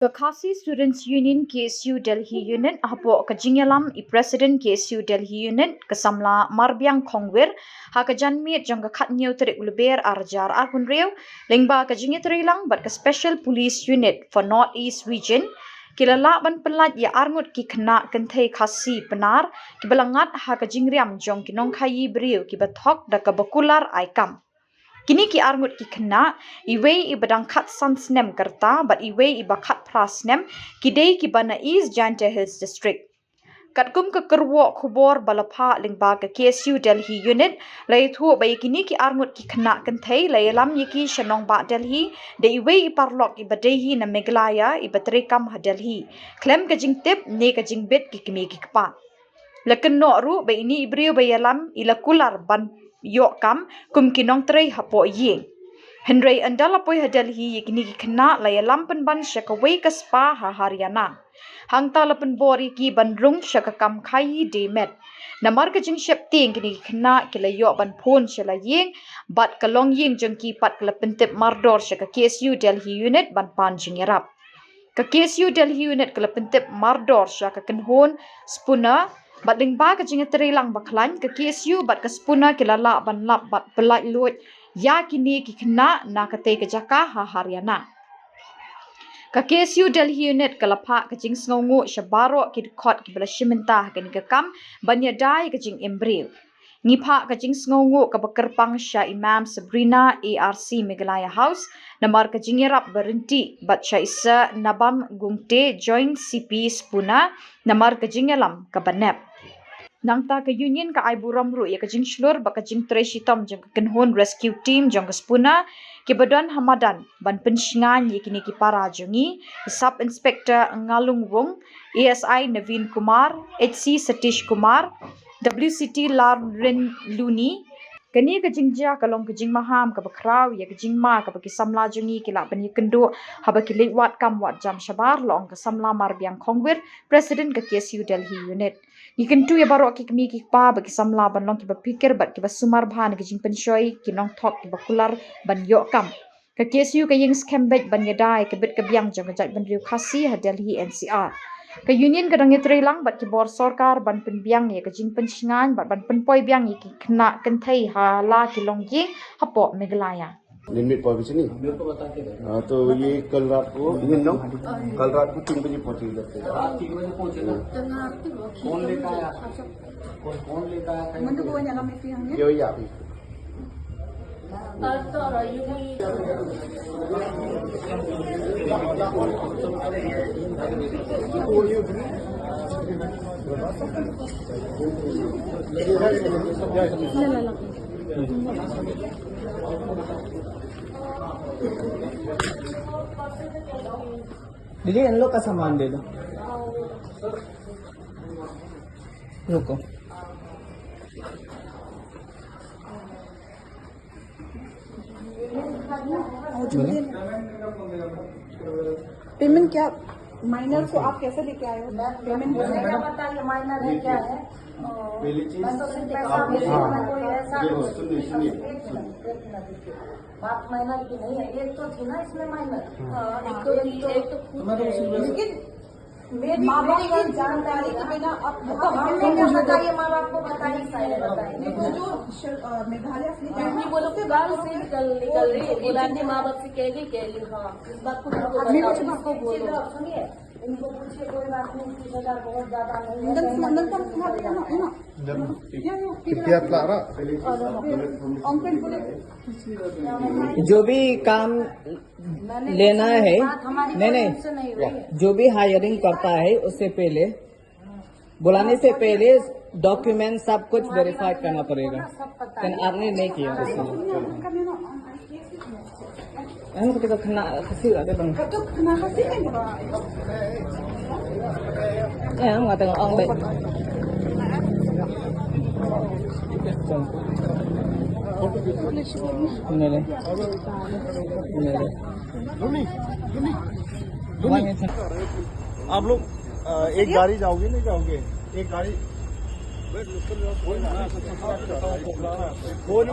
The Khasi Students Union KSU Delhi Unit hapo kajingalam I President KSU Delhi Unit ke Samla marbiang Khongwir ha kajanmi jang ka khatnyo terik ulber arjar arkunreu lengba kajingi terilang bat ke Special Police Unit for North East Region kilala ban pelat ya Arngut ki Khynnah Kynthei Khasi penar ki belangat ha kajingriam jong kinong Khaii beriu ki bathok da ka bakular aikam. Kini ki Arngut ki Khynnah iwe I badangkat sansnem kerta but iwe I bakat prasnem kidei ki bana East Janta Hills District. Katkum ke kerwo Khubor balapa lingba ke KSU Delhi Unit lai thu bai kini ki Arngut ki Khynnah Kynthei lai lam yiki Shillong ba Delhi de iwe I parlok I badehi na Meghalaya I batrekam ha Delhi. Klem kajing tip ne kajing bit ki kimi ki kpa. Lekin no ru bai ini ibriu bai lam ila kular ban yok kam kum kinong trei hapo ying. Henry andala poi Delhi yikini ki Khynnah laya lampen ban syakawai kaspa ha Haryana. Hangta lapen bori ki bandrung syakakam Khaii demet. Namar kajing syap ting kini ki Khynnah kila yok ban pon syala ying bat kalong ying jeng ki pat kalapen tip mardor syaka KSU Delhi Unit ban pan jingirap. Ka KSU Delhi Unit kalapen tip mardor syaka kenhon spuna bat lingba ka jinga terilang baklan ke KSU bat ke spuna kilala ban lap bat Pyllait lut ya kini ki Khynnah na kate ke jaka ha Haryana. Ka KSU Delhi Unit kalapa ka jing sngongu syabaro ki khot ki bala shiminta ka ni kam banya dai ka jing embril. Ngipa ka jing sngongu ka bakerpang Sya Imam Sabrina ARC Meghalaya House namar ka jingirap berhenti bat Sya Isa Nabam Gungte join CP spuna namar ka jingalam ka banep. Nangta ke union ka aiburam ru ya ke jing shlur ba ke jing treshitom jong ke kenhon rescue team jong ke spuna ke badan hamadan ban penshingan yakini ki para jongi sub inspector ngalung wong ASI Naveen Kumar HC Satish Kumar WCT Larrin Luni kani ke jingja kalong ke jing maham ka bakrau ya ke jing ma ka baki Samla jongi ki la ban kendo ha baki lewat kam wat jam shabar long ke Samla marbiang Khongwir president ke KSU Delhi Unit. Ikan tu ya baru ki kami ki pa bagi Samla ban long ki berpikir bat ki basumar bhan ki jing pensyoi ki nong thok ki bakular ban yok kam. Ka KSU ka ying skembet ban yadai ke bit ke biang jong jat ban riu khasi ha Delhi NCR. Ka union ka dang lang bat ki bor sarkar ban penbiang ya ka jing penshingan bat ban penpoi biang ki Khynnah Kynthei ha la ki long ye hapo Meghalaya. Limit पहुंची नहीं हाँ तो ये कल रात को कल रात को 3 बजे पहुंची जाते कौन लेकर आया कौन लेकर आया क्यों ही आप दीदी इन लोग का सामान दे दो रुको पेमेंट क्या माइनर को आप कैसे लेके आए हो पेमेंट बताइए माइनर है क्या है बात माइनर की नहीं है एक तो थी ना इसमें माइनर एक तो लेकिन मेरी माँ बाप की जानकारी के बिना अब हमने क्या बताइए माँ बाप को बताइए बताइए तो जो मेघालय बोलो कि बाल से निकल रही है माँ बाप से कहेगी हाँ इस बात को बोलो सुनिए इनको पूछिए कोई बात नहीं 30,000 बहुत ज्यादा नहीं जो भी काम लेना है नहीं जो भी हायरिंग करता है उससे पहले बुलाने से पहले डॉक्यूमेंट सब कुछ वेरीफाई करना पड़ेगा लेकिन आपने नहीं किया kita kena kasih ada bang. तो kena kasih kan Nggak tengok orang baik. आप लोग एक गाड़ी जाओगे नहीं जाओगे एक गाड़ी कोई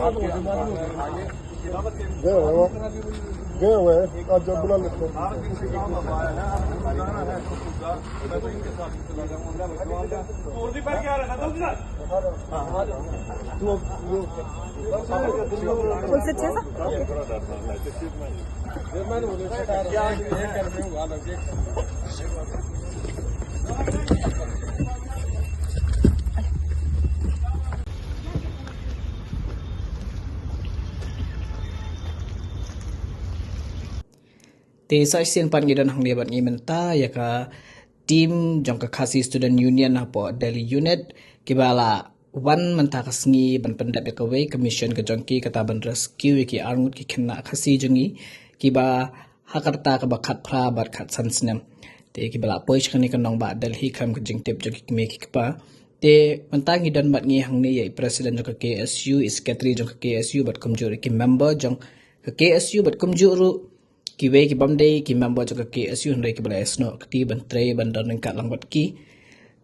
गए हुए हैं और जब बुला लेते हैं Te sa siang pan gidan hang lebat ngi menta ya ka team jong ka khasi student union hapo Delhi unit kibala wan menta kasngi ban pendap ya ka we commission ka jongki kata ban rescue ki Arngut ki Khynnah khasi jongi kiba hakarta ka ba khat phra bat khat sansnem te kibala poish kani ka nong ba Delhi kham ka jing tip jogi me ki pa te menta gidan bat ngi hang ne ye president jong ka KSU is secretary jong ka KSU bat kumjur ki member jong ka KSU bat kumjuru kiwe ki bamde ki member jaka ki asu hendai ki bala esno kti ban tre ban dan kat langbat ki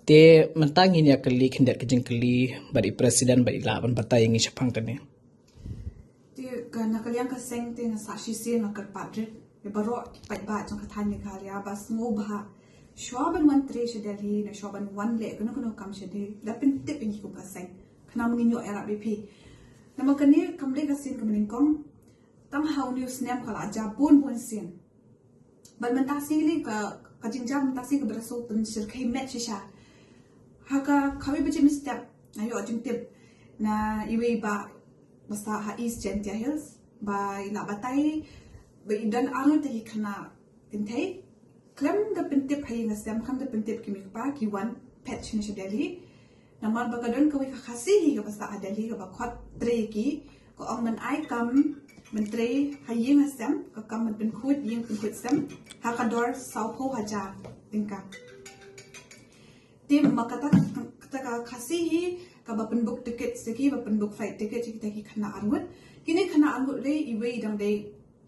te mentang ini akali kindat ki jengkali bari presiden bari la ban batai ngi chapang tane te kana kalian ka seng te na sa shi se na kat padre be baro pai ba jong ka than Meghalaya bas ngo ba shwaban man tre she Delhi na shwaban wan le kono kam she de la pin te pin ko ka seng khana mun nyo era bp na makani kamle ka sin kamanin kong tang how news nem kala jabun bun sin bal mentasi li ka jinjam mentasi ka beraso tun sir khai met shisha haka khawi baje mistep ayo ajung tip na iwe ba basta ha east gentia hills ba ila batai ba idan anu te Khynnah Kynthei klem da pentip hai ngasem kham da pentip kimik pa ki wan patch ni Delhi namar ba kadon ka ka khasi hi ka basta Delhi ka ba khot tre ki ko ong man ai kam menteri Khaii ngasem ka kam ben khut yeng ben khut sem hakador saupo hajar tingkat tim makata ka khasi hi ka ba pen book ticket seki ba pen book flight ticket kita ki Khynnah Arngut kini Khynnah Arngut le iwe idang de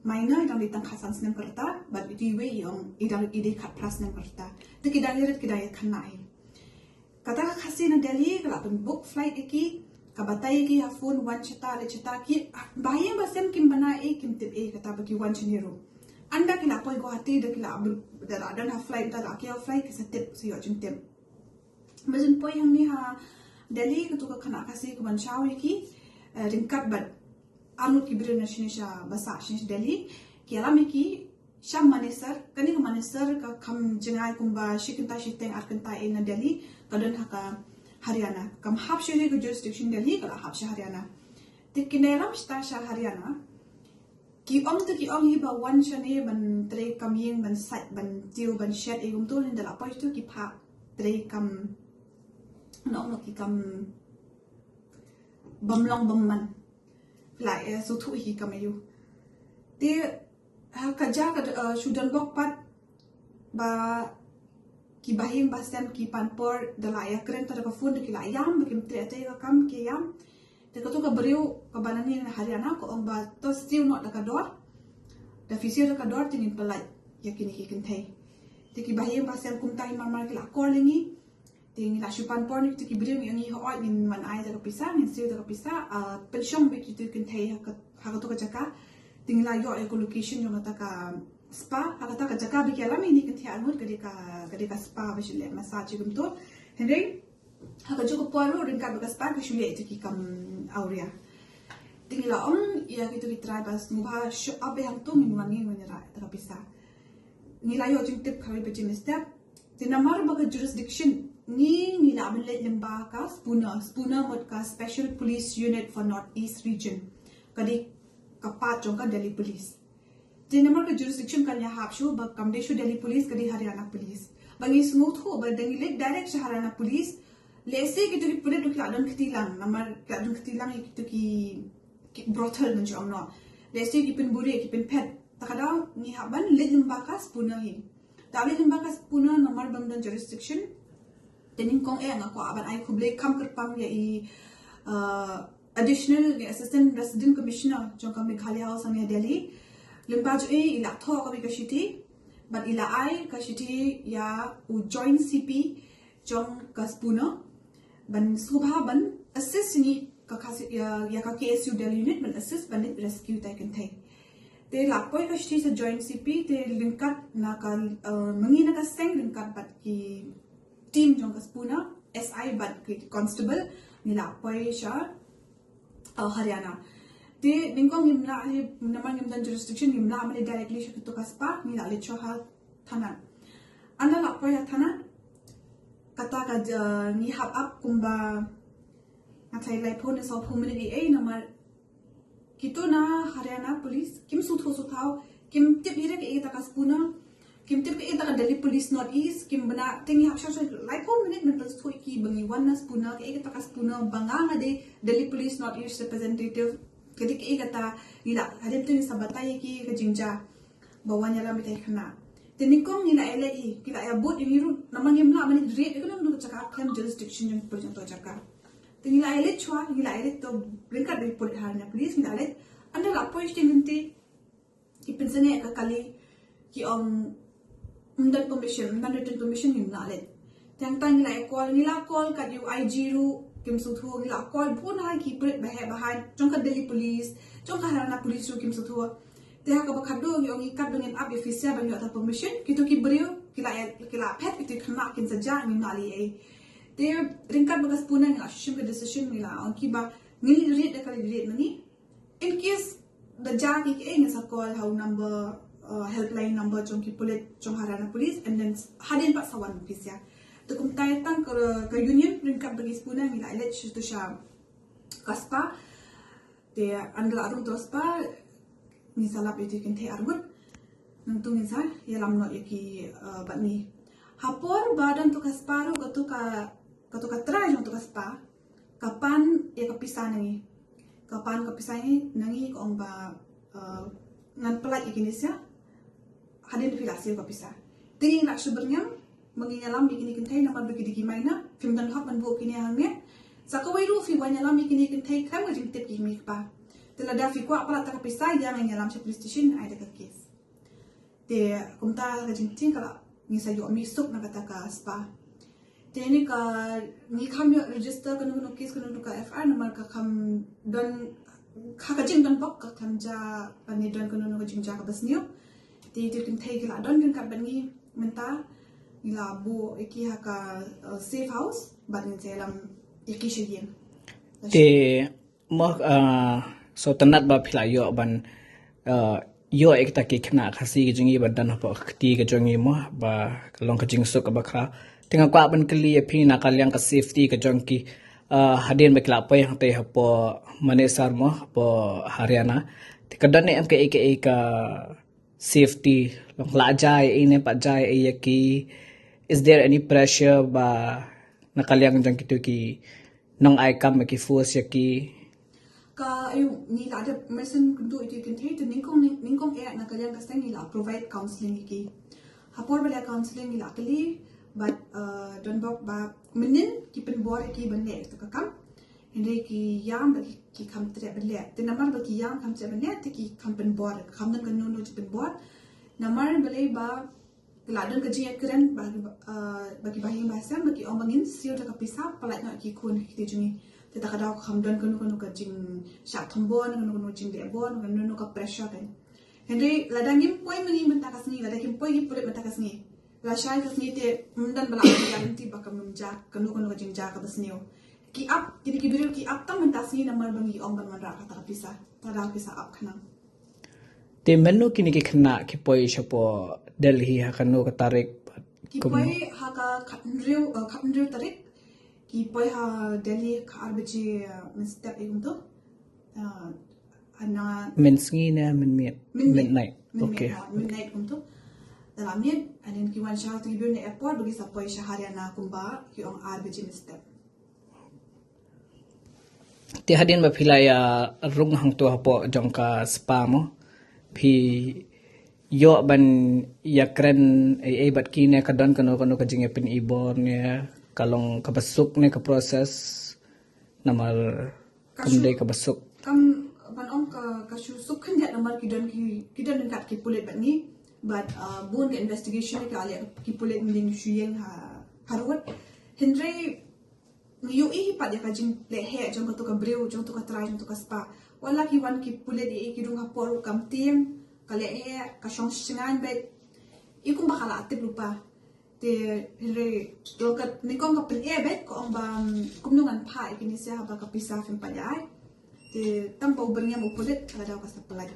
minor idang de tang khasan snem karta but iwe yong idang ide khat pras nem karta te kidang irit kidai Khynnah hi kata khasi na Delhi ka pen book flight iki kabatai ki phone wan chata le chata ki baye basem kim bana e kim tip e kata ba ki wan chinero anda ki la poi Guwahati da ki la da dan ha flight da ki flight ki satip si yo jing tem mazun poi hang ni ha Delhi ka to ka Khynnah khasi ko ban chawi ki ringkat bat anu ki bir na shinisha basa shish Delhi ki alami ki sham manisar kani ka manisar ka kham jingai kumba shikinta shiteng arkanta e na Delhi ka dan ha ka Haryana kam hab shehri ko jurisdiction Delhi kala hab shah Haryana te kineram sta shah Haryana ki ong hi ba wan shane ban tre kam yeng ban sat ban tiu ban shet e gum to hin dala pa tu ki pha tre kam no ki kam bamlong bamman lai so thu hi kam yu te ha ka ja ka sudan bok pat ba ki bahim basem ki panpor dalaya kren tada ka phone ki la yam bikim tre te ka kam ki yam te ka to ka brio ka banani na Haryana ko ong ba to still not da ka dor da fisir da ka dor tin Pyllait yakini ki Kynthei te ki bahim basem kum tai mamar ki la kor lingi te ngi la shupan por ni te ki brio ngi ho oi min man ai da ka pisa ni still da ka pisa pelshong bi ki tu Kynthei ha ka to ka jaka ting la yo e ko location yo mata ka spa hakata ka jaka bi kala mi ni Kynthei Arngut kadika spa ba shile massage gum to henry haka joko poro ring ka ba spa ki shule itu ki kam auria tingla on ya ki to ki try bas nu ba sho abe hang to min wangi wani ra ta pisa ni la yo jing tip khari ba jim step tinamar ba ka jurisdiction ni la amle limba ka spuna mot ka special police unit for northeast region kadi kapat jong ka Delhi police Dinamar ka jurisdiction kanya hapshu ba kamdeshu Delhi police kadi Haryana police bangi smooth ho ba dangi le direct sa Haryana police lese ki to ki pure to ki adon khtilang namar ka adon khtilang ki to ki brothel man jong no lese ki pin buri ki pin pet takada ni haban le limba ka spuna hi ta le limba ka spuna namar bamdan jurisdiction tenin kong e nga ko aban ai khuble kham kar pam ya i additional assistant resident commissioner jong ka Meghalaya house ang Delhi limba jo e ila tho ka bi ka shiti but ila ai ka shiti ya u joint CP jong ka spuna ban subha ban assist ni ka khasi ya ka KSU Delhi unit ban assist ban rescue ta Kynthei Te lapoi ka shti sa joint CP te lingkat na ka mangi na ka seng lingkat bat ki team jong ka spuna SI bat ki constable ni lapoi sha Haryana. Te ningkong nimla naman nimdan jurisdiction nimla amali directly sha to kaspa ni la le choha thana. Anda lapoi ha thana kata ka ni hab up kumba ngatai lai phone so phumini ai namar Kito na Haryana police kim sutho kim tip hire ke ita kaspuna kim tip ke ita ka Delhi police North East kim bana tingi hapsha like 4 minute mental sui ki bangi wana spuna ke ita kaspuna banga de Delhi police North East representative kedik ke ita ila hadem tingi sabatai ki ke jingja bawanya la mitai khana tenikong ila ele hi kila ya bot iniru namang yemla mani rate ko no chaka claim jurisdiction jeng pur to chaka Nila elit chua, nila elit to bringkat dari polis harnya polis nila elit. Anda lapor isti nanti ipensane kali ki undan permission, undan written permission nila elit. Tiang tang nila call kat UIG ru kim suthu nila call pun hai ki perit bahan jongka Delhi police, jongka Haryana police ru kim suthu. Tiang ka bakado yang ikat dengan up official bagi atas permission, kita ki beriu kila pet kita kena kin saja nila ai. Te ringkat bagas puna nga shim ke decision nila on kiba ngili rate kali rate nani in case the jagi ke nga sa call how number helpline number jong ki jong Haryana police and then hadin pa sawan police ya to kum tay tang ke union ringkat bagas puna nila let to sha kaspa te andla arung tospa ni salap itu Kynthei Arngut nangtung ni sa yalam no yaki batni hapor badan tu kasparu katu try jong tu kaspa kapan ya kapisah nangi nangi ko ang ba ngan pelat ikinisya hadin filasi kapisah tingin nak sebenarnya menginyalam ikini Kynthei nama bagi maina film dan hak man bu kini hangnya sakawai ru fi wanyalam ikini Kynthei kan wajib tip kimi pa telada fi kwa pelat kapisah yang menyalam sa police station ada ka case te kumta rajinting kala ni sa yo mi sup na kata ka spa Teni ka ni kam yo register kan no case kan ka FR number ka kam don ka jing don bok ka kam ja pani don kan no jing ja ka basnio ti Kynthei ka don kan ka bani menta ila bu iki ha ka safe house bat ni selam iki shigin te mo so tanat ba Pyllait yo ban yo ekta ki khna khasi ki jingi badan pa khti ke jongi mo ba long ka jing sok ba kha tinga kwa ban kli phi na kalyang ka safety ka jongki hadin ba kla pa yang te hapo manesar mo po Haryana ti kadan em ke ka safety long la jai ine pa jai ki is there any pressure ba na kalyang jongki to ki nong ai kam ki force ki ka ayu ni la ada mesin kuntu itu Kynthei tu ningkong na kalyang ka seng ni la provide counseling ki hapor bala counseling ni la kali but don bok ba menin ki pen bor ki banle to ka kam hende ki yam ba ki kam tre banle te namar ba ki yam kam tre banle te ki kam pen bor kam dan kan no pen bor namar bale ba ladon ka jia kren ba ki bahing bahasa ba ki omangin sio ta ka pisa palat na ki kun ki juni te ta kada kam don kan no ka jing sha thombon kan no jing de bon kan no ka pressure kan hende ladangim poi mengi mentakas ni ladangim poi ki pulit mentakas ni la shai ka ni te mundan bala garanti ba kam ja kanu jing ja ka basnio ki up ki biru ki up tam mentas ni namar bangi om ban ra ka ta pisa up khana te menu kini ki khna ki poi shapo Delhi ha kanu ka tarik ki poi ha ka khatnriu tarik ki poi ha Delhi ka arbaji step egum to ana mensingi na midnight okay midnight kumto dalamnya anin ki wan shah ti ne airport bagi sa poi Haryana kumba ki ong arbaji step ti hadin ba Pyllait rung hang to hapo jongka spa mo phi yo ban yakren ai bat ki ne kadon kano ka jinge pin ibon ne kalong kabasuk ne ka process namal kumde kabasuk kam ban ong ka suk kan ya namar ki don dekat ki pulit bat ni but bun ke investigation ke alia ki pulit min shuyeng harwat hindre yu pa de ka jing le he jong to ka breu jong to ka try jong to ka spa wala ki wan ki pulit ki dung hapor kam tim kali ka shong shingan bet ikum bakala atip lupa te re lokat nikong ka pil bet ko ang bang kumnungan pa ikini siya ba ka pisa fim payai te tampo bringya mo pulit kada daw ka sa palad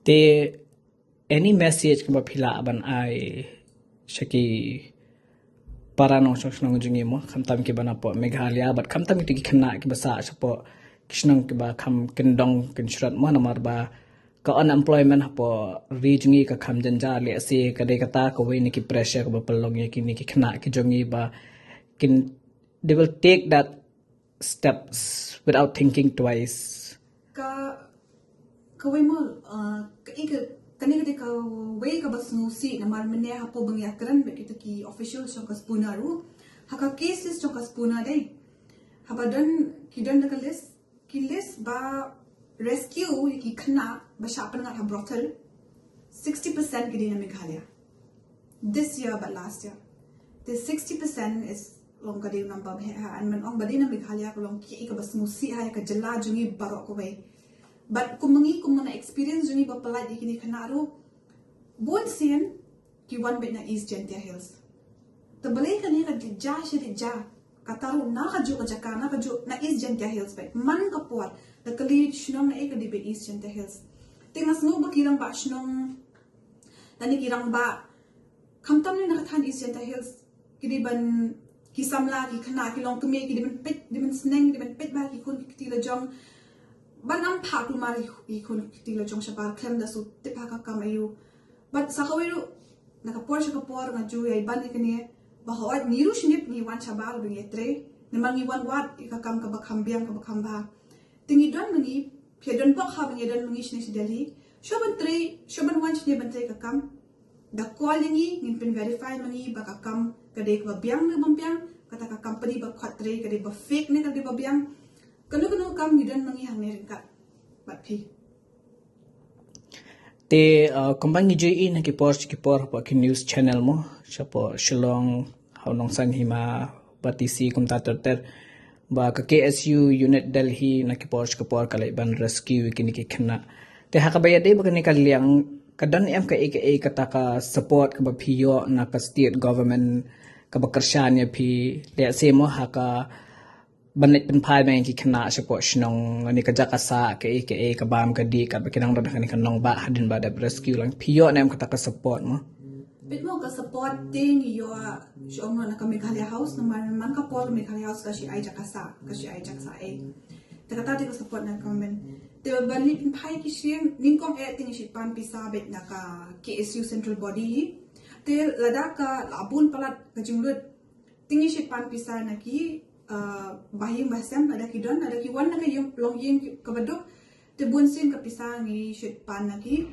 te any message ka phila ban ai shaki para nong nong jungi mo khamtam ki bana po Meghalaya but khamtam ki Khynnah ki basa po kisnong ki ba kham kendong kinsurat mo namar ba ka unemployment po regiongi ka kham janja le se ka de kata ko we ni ki pressure ka ba palong ki ni ki Khynnah ki jungi ba kin they will take that steps without thinking twice ka we mo ka kani ka way ka bas ngusi na marmene ha po bang yakran be kita ki official so ka spuna ru ha ka cases so ka spuna dai ha ba don ki don ka list ba rescue ki Khynnah ba shapan nga ha brothel 60% ki din na Meghalaya this year but last year the 60% is long ka din number ha an man ong ba din na Meghalaya ko long ki ka bas ngusi ha ka jala jungi barok ko way but kung na experience juni ba pala di kini Khynnah ro bon sen ki one bit na East Gentia Hills to balay kani ka ja kataru na ka jo ka jaka na ka jo na East Gentia Hills ba man ka por the kali shnong na ka di be East Gentia Hills tingas no ba kirang ba shnong tani kirang ba kamtam ni nakathan East Gentia Hills kidi ban ki Samla ki Khynnah ki long kumi ki di ban sneng di ban pet ba ki kun ki la jong banam pak lumari ikon tilo jong shabar klem da su tipa ka kamayu but sa kawiru nakapor siya kapor nga ju ay ban ikani bahawat niru shinip ni wan shabar bingi tre namang iwan wat ikakam ka bakhambiang ka bakhamba tingi don mangi piedon pok ha bingi don mangi shini si Delhi shoban wan shini ban tre kakam da callingi ngin verify mangi bakakam kade ka biang na bampiang kata ka company ba khatre kade ba fake ne kade ba biang kanu kam gidan mangi hang ne ringkat bat phi te kombang ji in ki por pa ki news channel mo chapo Shillong haunong san hima batisi kumta ter ba ka KSU unit Delhi na ki por kalai ban rescue kini ki Khynnah te hakabaya de ba ni kaliang kadan em ka kata ka support ka ba phiyo na ka state government ka ba karshan ya phi le se mo haka banit pen phai bang ki Khynnah support shnong ni ka jakasa ka ka bam ka di ka kinang ran kan kanong ba hadin ba da rescue lang phiyo nem ka ka support mo bit mo ka support ting yo shong na ka Meghalaya house na man ka por Meghalaya house ka si ai jakasa ai takata ka support na comment te banit pen phai ki siang ning kong ting si pan pisa bet na ka KSU central body te lada ka labun palat ka jinglut ting si pan pisa na ki bahing basam ada ki don ada ki wan na yung long yin kabadok te bunsin ka pisangi shit pan na ki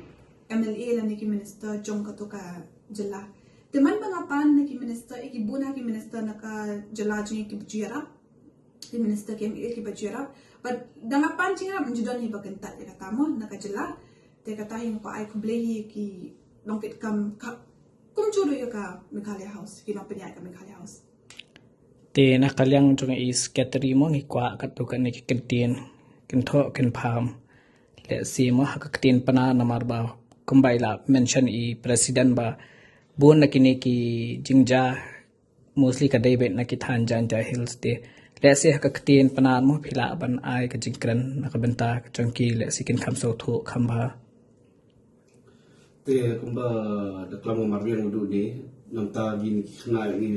MLA la ni ki minister jong ka to ka jala te man ba pan na ki minister ki buna ki minister na ka jala jing ki bujira ki minister ki MLA ki bujira but danga pan chinga mjudon hi bakenta ka tamo na ka jala te ka tahin ko ai kuble hi ki long kit kam kum churu yo ka Meghalaya house ki no penya ka Meghalaya house te na kalyang jong is katri mo ni kwa katukan ni kintin kintho kinpham le si mo hakatin pana namar ba kumbaila mention I president ba bun na kini ki jingja mostly ka debate na kithan janja hills te le si hakatin pana mo phila ban ai ka jingkran nakabenta chongki le sikin kham so thu khamba te kumba da klamo marbiang du ni namta gini Khynnah ni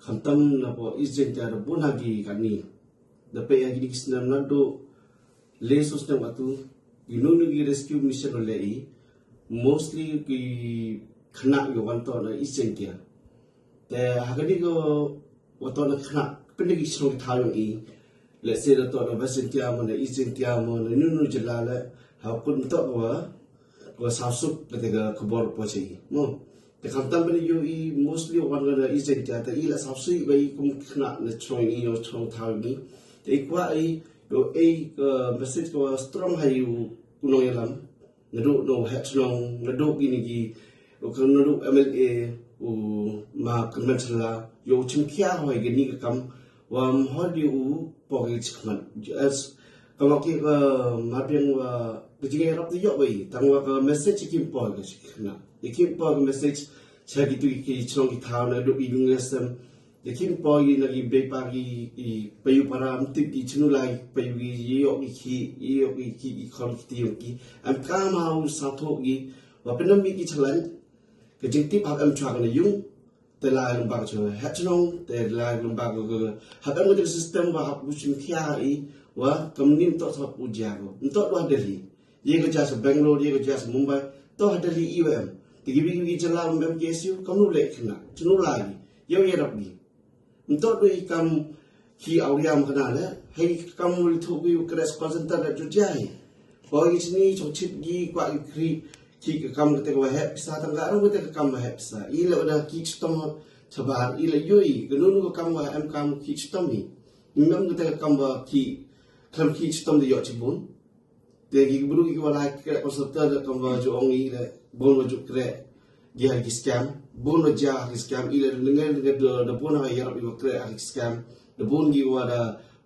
khantam na po isjen ta da bunagi kani da pe ya gidi kisna na do le system atu inonu gi rescue mission le I mostly ki Khynnah yo wanto na isjen kia te hagadi go wato na Khynnah pendegi song thalong I le se da to na vasen tia mo na isjen tia mo na nunu jala le ha kun to wa sasup da ga khubor po chi mo the company you mostly one gonna is it that the subsidy way Khynnah na trying in your strong target the qua yo message go strong hay you kuno yalam na do no hat long na do gini gi o kan na do MLA o ma conventional yo chim kya hoy gini kam wam hodi u pogi chman as kalau kita marbiang wa kejingan rap tu yok bayi tangwa ke message ikim po ke Khynnah ikim po ke message saya gitu ki chong ki thau na do ibing lesem ikim po gi na gi be pagi I payu para mtip ki chunu lai payu gi yok ki khol ki ti ki am ka mau sa tho gi wa penam mi ki chalan ke jing ti phak am chwa na yung te lai lum ba cho ha chong te lai lum ba go ha am go system wa ha bu chin khia I wa kamnim to sa pu jago to do Delhi ye ko jas Bangalore ye ko jas Mumbai to Delhi IOM ti gi jala mbem kesu kamu le Khynnah chunu lai yo ye rap gi to do I kam ki auliam kana le hei kamu li thu gi kres center da ju jai ko gi sini chok chip gi kwa gi kri ki kam te ko he pisa tang ga ro te kam he pisa I le da ki stom chabar I le yoi gunun ko kam wa am kam ki stom ni ngam te kam wa ki kam ki stom de yo chibun te gi buru gi wala ke ko sota de kam wa jo ongi le bon wa ju kre gi ha gi scam bon wa ja gi scam I le ngal de bon ha ya ro kre ha scam de bon gi wa da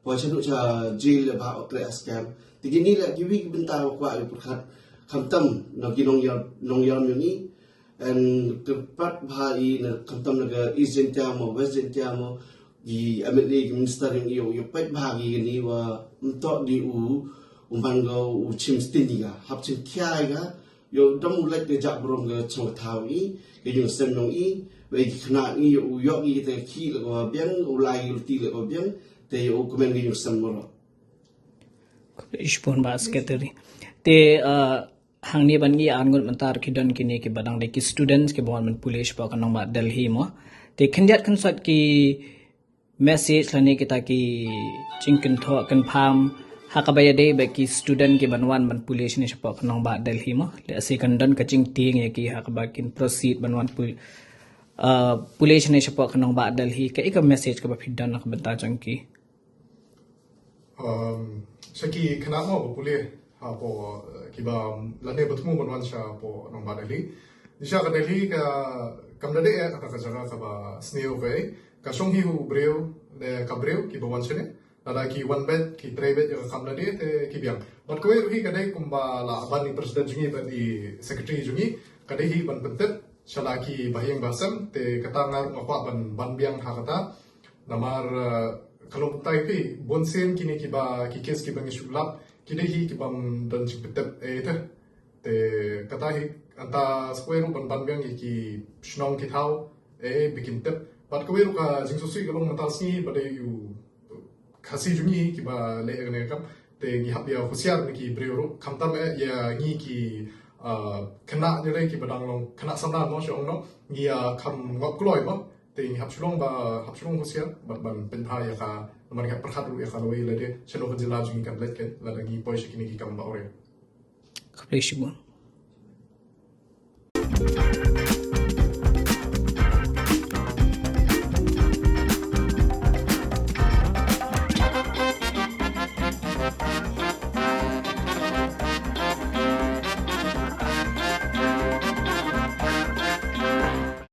po chanu cha jail le ba kre scam te gi ni le gi wi benta wa kwa purkhat kham tam na gi nong yam ni and the part bhai na kham tam na ga east india mo west india mo gi ameli gi minister yo pat bhagi ni wa to di umban go chim stini ga hap chim kya ga yo dam like de ja brom ga chong thau I ge yo sem nong I we Khynnah ni yo gi te khi la bian ulai ulti la bian te yo komen gi yo sem mo Ishpon basketeri te hangni bangi Arngut mentar kidon kini ki badang de ki students ke bon police pa kanong ba Delhi mo te khanjat khansat ki message lani kita ki chingkin tho kan pham hakabaya de ba ki student ke banwan ban police ni pa kanong ba Delhi mo le ase kan don ka ching ting ye ki hakaba kin proceed banwan police ni pa kanong ba Delhi ka ikam message ka ba fidan nak bata chang ki Saki Khynnah mo boleh po kiba lane betemu banwan sha po nong ba Delhi disha ka Delhi ka kamda de ka jaga ka ba sneo ve ka song hi hu breu de ka breu ki bawan chene nada ki one bed ki three bed ka kamda de te ki biang bat ko ru hi ka de kumba la ban ni president jungi ba di secretary jungi ka de hi ban bentet shala ki bahiyang basam te kata ngar ngakwa ban biang ha kata namar kalau tai pi bonsen kini ki ba ki kes ki bangi shuglap kini hi ki bam dan chipetep te kata hi anta square ban biang ki shnong ki thau bikin tep bat ko ru ka jingsu sui kalong matal sni ba de yu khasi jungi ki ba le ne kam te gi hap ya husiar ki breu khamtam ya ngi ki Khynnah ni le ki badang long Khynnah Samla mo shong no ngi kham ngop kloi mo te hap Shillong husiar ban pen pha ya ka man ka prakhat ru ya ka loi le de chelo Khuborjylla jungi kan let ke la gi poi shikini ki kam ba ore Khuborjylla